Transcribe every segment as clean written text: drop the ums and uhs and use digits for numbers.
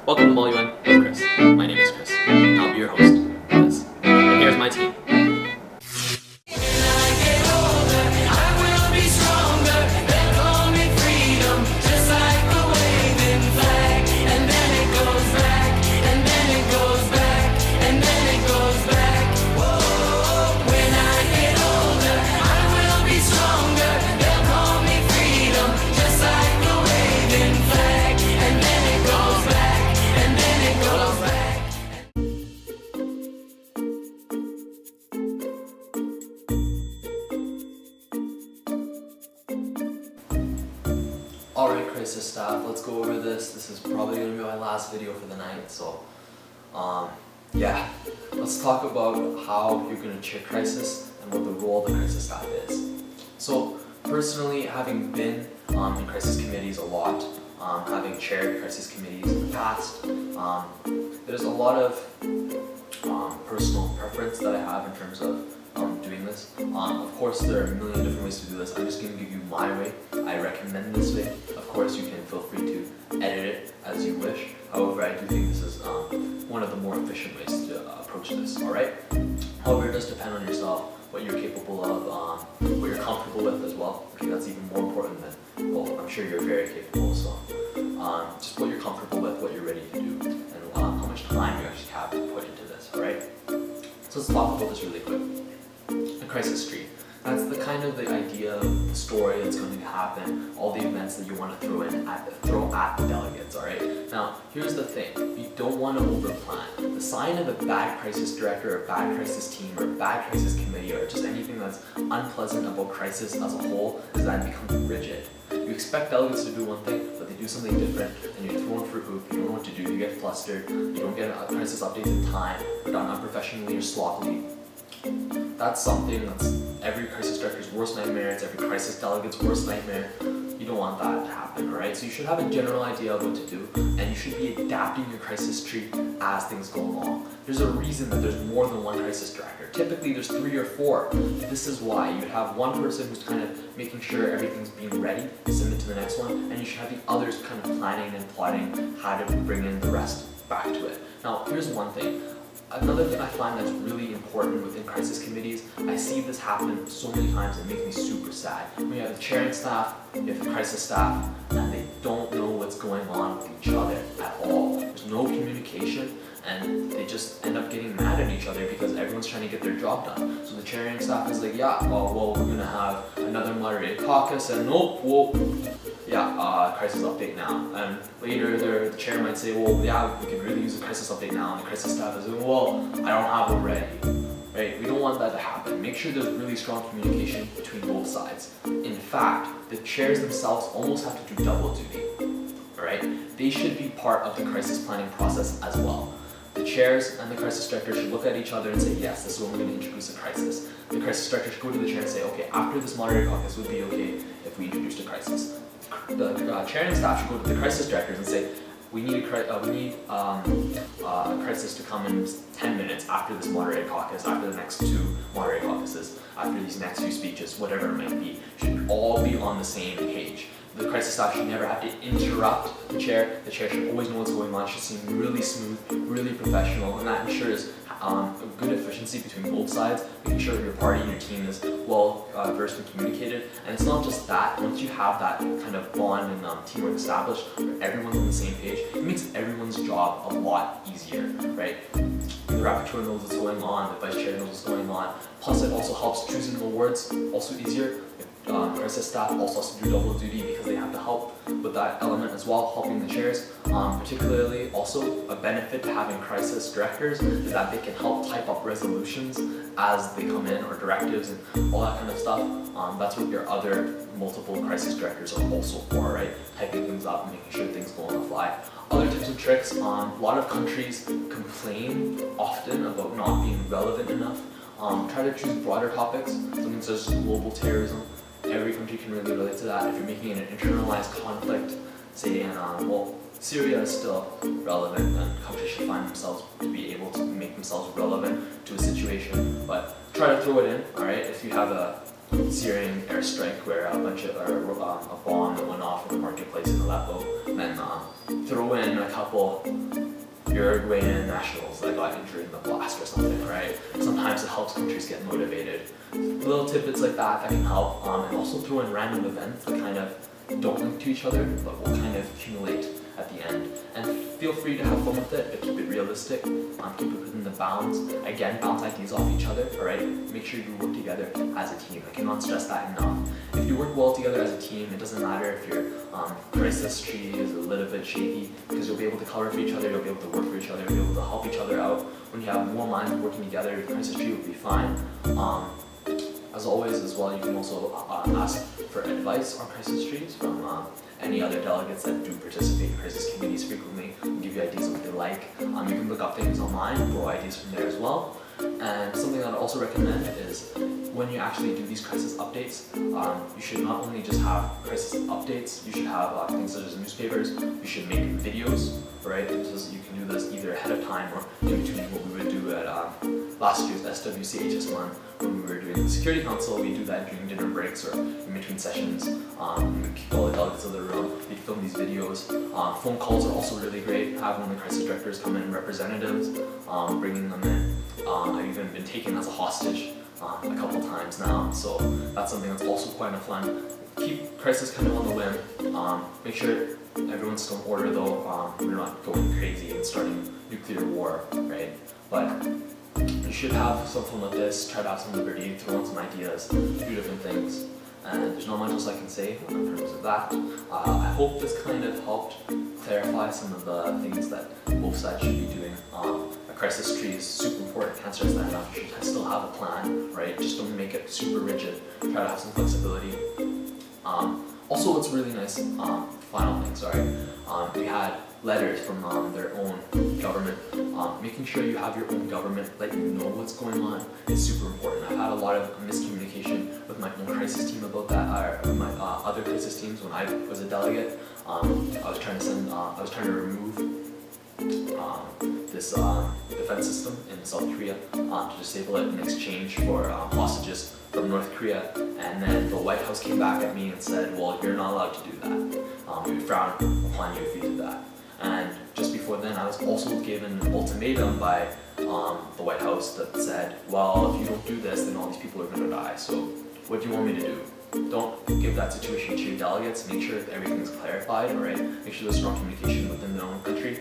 Welcome to Bollywood with Chris. My name is Chris. I'll be your host for this. And here's my team. Alright, crisis staff, let's go over this. This is probably going to be my last video for the night, so yeah, let's talk about how you're going to chair crisis and what the role of the crisis staff is. So personally, having been in crisis committees a lot, having chaired crisis committees in the past, there's a lot of personal preference that I have in terms of doing this. Of course, there are a million different ways to do this. I'm just going to give you my way. I recommend this way. Of course, you can feel free to edit it as you wish. However, I do think this is one of the more efficient ways to approach this. Alright? However, it does depend on yourself, what you're capable of, what you're comfortable with as well. Okay, that's even more important than, well, I'm sure you're very capable, so just what you're comfortable with, what you're ready to do, and how much time you actually have to put into this. Alright? So let's talk about this really quick. A crisis street. That's the kind of the idea of the story that's going to happen, all the events that you want to throw at the delegates, alright? Now, here's the thing, you don't want to overplan. The sign of a bad crisis director, or a bad crisis team, or a bad crisis committee, or just anything that's unpleasant about crisis as a whole is that it becomes rigid. You expect delegates to do one thing, but they do something different, and you're thrown for a hoop, you don't know what to do, you get flustered, you don't get crisis updates in time, or done unprofessionally or sloppily. That's something that's every crisis director's worst nightmare, it's every crisis delegate's worst nightmare. You don't want that to happen, alright? So you should have a general idea of what to do, and you should be adapting your crisis tree as things go along. There's a reason that there's more than one crisis director. Typically there's 3 or 4. This is why. You'd have one person who's kind of making sure everything's being ready to send it to the next one, and you should have the others kind of planning and plotting how to bring in the rest back to it. Now, here's one thing. Another thing I find that's really important within crisis committees, I see this happen so many times, it makes me super sad. When you have the chairing staff, you have the crisis staff, and they don't know what's going on with each other at all. There's no communication, and they just end up getting mad at each other because everyone's trying to get their job done. So the chairing staff is like, yeah, well, we're gonna have another moderated caucus, and nope, crisis update now. And later the chair might say, well, yeah, we could really use a crisis update now, and the crisis staff is like, well, I don't have one ready. Right? We don't want that to happen. Make sure there's really strong communication between both sides. In fact, the chairs themselves almost have to do double duty. Alright? They should be part of the crisis planning process as well. The chairs and the crisis director should look at each other and say, yes, this is when we're going to introduce a crisis. The crisis director should go to the chair and say, okay, after this moderated caucus would be okay if we introduced a crisis. The chairing staff should go to the crisis directors and say, we need a crisis to come in 10 minutes after this moderated caucus, after the next 2 moderated caucuses, after these next few speeches, whatever it might be. Should all be on the same page. The crisis staff should never have to interrupt the chair. The chair should always know what's going on. It should seem really smooth, really professional, and that ensures a good efficiency between both sides, making sure that your party and your team is well versed and communicated. And it's not just that, once you have that kind of bond and teamwork established, where everyone's on the same page, it makes everyone's job a lot easier, right? The rapporteur knows what's going on, the vice chair knows what's going on, plus it also helps choosing the awards also easier. Crisis staff also has to do double duty because they have to help with that element as well, helping the chairs. Particularly also a benefit to having crisis directors is that they can help type up resolutions as they come in, or directives and all that kind of stuff. That's what your other multiple crisis directors are also for, right? Typing things up, making sure things go on the fly. Other tips and tricks, a lot of countries complain often about not being relevant enough. Try to choose broader topics, something such as global terrorism. Every country can really relate to that. If you're making an internalized conflict, say in, Syria is still relevant, and countries should find themselves to be able to make themselves relevant to a situation, but try to throw it in, alright? If you have a Syrian airstrike where a bomb that went off in the marketplace in Aleppo, then throw in a couple Uruguayan nationals that got injured in the blast or something, right? Sometimes it helps countries get motivated. Little tidbits like that can help, and also throw in random events that kind of don't link to each other, but will kind of accumulate at the end. And feel free to have fun with it, but keep it realistic, keep it within the bounds. Again, bounce ideas off each other, alright? Make sure you work together as a team. I cannot stress that enough. If you work well together as a team, it doesn't matter if your crisis tree is a little bit shaky, because you'll be able to cover for each other, you'll be able to work for each other, you'll be able to help each other out. When you have more minds working together, your crisis tree will be fine. As always as well, you can also ask for advice on crisis trees from any other delegates that do participate in crisis committees frequently and give you ideas of what they like. You can look up things online and borrow ideas from there as well. And something that I'd also recommend is when you actually do these crisis updates, you should not only just have crisis updates, you should have things such as newspapers, you should make videos, right? You can do this either ahead of time or in between what we would do at last year's SWCHS month when we were doing the Security Council. We do that during dinner breaks or in between sessions. We keep all the delegates in the room, we film these videos. Phone calls are also really great. Have one of the crisis directors come in, representatives, bringing them in. I've even been taken as a hostage a couple times now, so that's something that's also quite fun. Keep crisis kind of on the whim. Make sure everyone's still in order though. We're not going crazy and starting nuclear war, right? But you should have some fun with this, try to have some liberty, throw in some ideas, do different things. And there's not much else I can say in terms of that. I hope this kind of helped clarify some of the things that both sides should be doing. A crisis tree is super important, can't stress that enough. You should still have a plan, right? Just don't make it super rigid. Try to have some flexibility. Also, what's really nice, final thing, sorry, we had letters from their own government. Making sure you have your own government, let you know what's going on is super important. I've had a lot of miscommunication with my own crisis team about that, or with my other crisis teams when I was a delegate. I was trying to remove this defense system in South Korea to disable it in exchange for hostages from North Korea, and then the White House came back at me and said, well, you're not allowed to do that. We would frown upon you if you did that. And just before then, I was also given an ultimatum by the White House that said, well, if you don't do this, then all these people are going to die. So what do you want me to do? Don't give that situation to your delegates. Make sure that everything's clarified, all right? Make sure there's strong communication within their own country.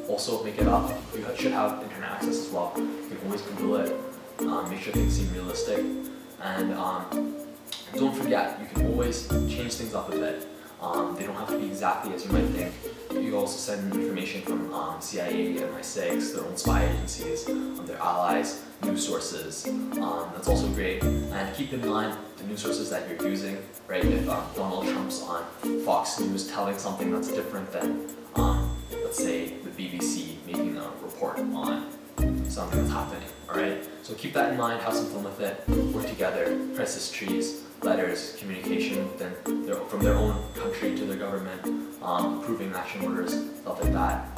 Also, make it up. You should have internet access as well. You can always Google it. Make sure things seem realistic. And don't forget, you can always change things up a bit. They don't have to be exactly as you might think. You can also send information from CIA, MI6, their own spy agencies, their allies, news sources. That's also great. And keep in mind the news sources that you're using, right? If Donald Trump's on Fox News telling something that's different than, let's say, the BBC making a report on something that's happening, alright? So keep that in mind, have some fun with it, work together, crisis trees, letters, communication from their own country to their government, approving action orders, stuff like that.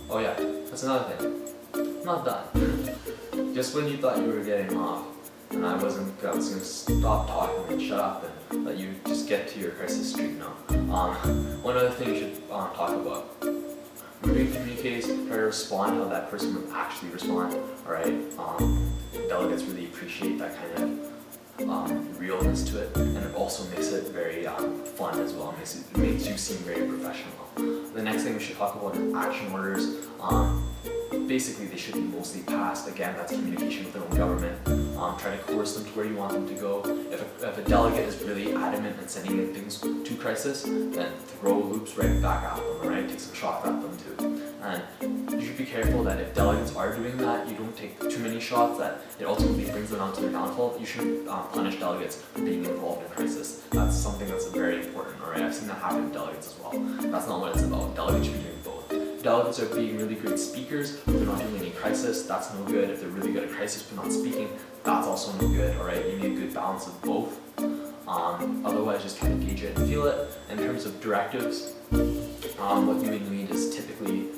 Oh yeah, that's another thing. Not done. Just when you thought you were getting off, and I was gonna stop talking and shut up and let you just get to your crisis tree now. One other thing you should talk about. Reviewing communiques, try to respond how that person would actually respond, alright? Delegates really appreciate that kind of realness to it, and it also makes it very fun as well. It makes you seem very professional. The next thing we should talk about is action orders. Basically, they should be mostly passed. Again, that's communication with their own government. Try to coerce them to where you want them to go. If a delegate is really adamant in sending in things to crisis, then throw loops right back at them, right? Take some shots at them too. And you should be careful that if delegates are doing that, you don't take too many shots that it ultimately brings them onto their downfall. You shouldn't punish delegates for being involved in crisis. That's something that's very important, alright? I've seen that happen in delegates as well. That's not what it's about. Delegates should be doing both. Delegates are being really great speakers, but they're not doing any crisis. That's no good. If they're really good at crisis but not speaking, that's also no good, alright? You need a good balance of both. Otherwise, just kind of gauge it and feel it. In terms of directives, what you would need is typically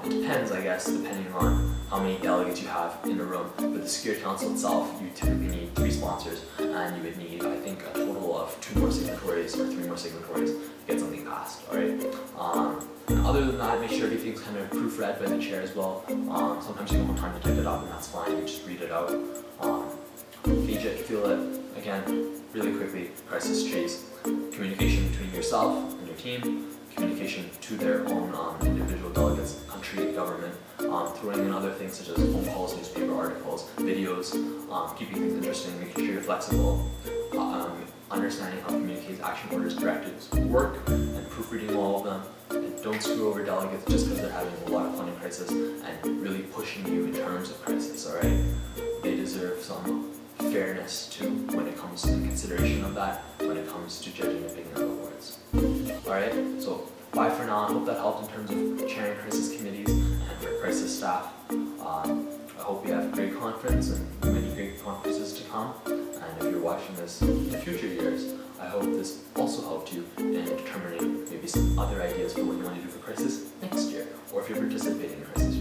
It depends, I guess, depending on how many delegates you have in a room. With the Security Council itself, you typically need 3 sponsors, and you would need, I think, a total of 2 more signatories or 3 more signatories to get something passed. All right. And other than that, make sure everything's kind of proofread by the chair as well. Sometimes you don't have time to type it up, and that's fine. You just read it out. Gauge it, feel it. Again, really quickly, crisis trees. Communication between yourself and your team. Communication to their own individual delegates, country, government, throwing in other things such as phone calls, newspaper articles, videos, keeping things interesting, making sure you're flexible, understanding how communicates action orders, directives work, and proofreading all of them. And don't screw over delegates just because they're having a lot of fun in crisis and really pushing you in terms of crisis, alright? They deserve some fairness too when it comes to the consideration of that, when it comes to judging and picking up awards. Alright, so bye for now. I hope that helped in terms of chairing crisis committees and for crisis staff. I hope you have a great conference and many great conferences to come. And if you're watching this in future years, I hope this also helped you in determining maybe some other ideas for what you want to do for crisis next year, or if you're participating in crisis